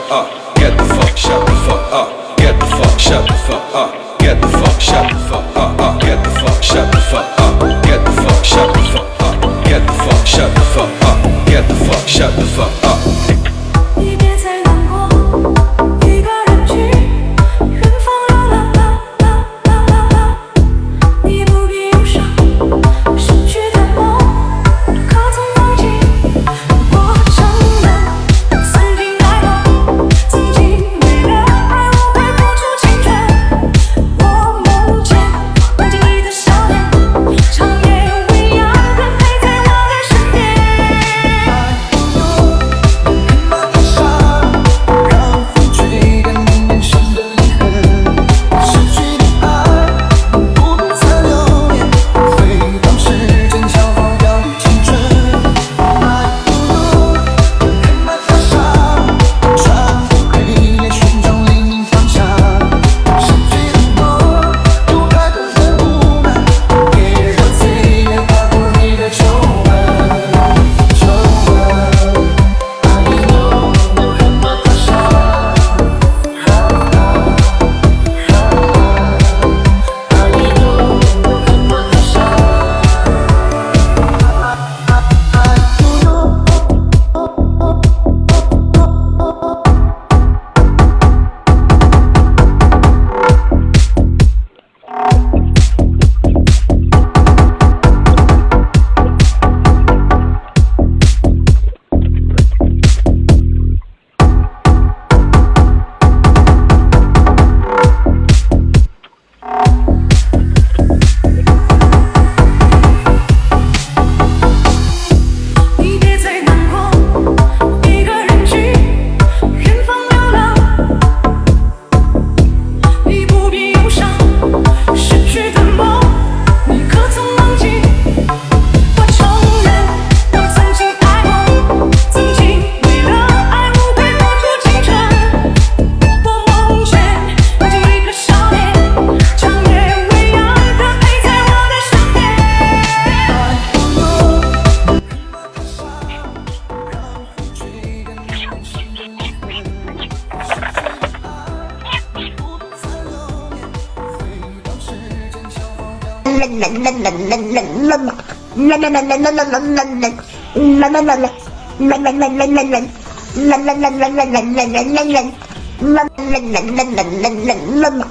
fuck up, get the fuck, shut the fuck up, get the fuck, shut the fuck up, get the fuck, shut the fuck up, get the fuck, shut the fuck up, get the fuck, shut the fuck up, get the fuck, shut the fuck up, get the fuck, shut the fuck up. 你别再难过，一个人去远方流浪，你不必忧伤，失去的梦可曾忘记？我承认曾经爱过，曾经为了爱我会付出青春。我梦见梦见你的笑脸，长夜未央人陪在我的身边。让风吹干你眼神的离痕，失去的爱不必再留恋，回到时间消耗掉青春。爱不如黑马踏上，穿过黑夜寻找黎明方向。失去的梦有太多的不满，别让岁月划过你的皱纹。爱一路黑马踏上。你别再难过，一个人去远方流浪，你不必忧伤，失去的梦你可曾忘记？我承认我曾经爱过，曾经为了爱我会付出青春。我梦见梦见一颗笑脸，长夜未央人陪在我的身边。la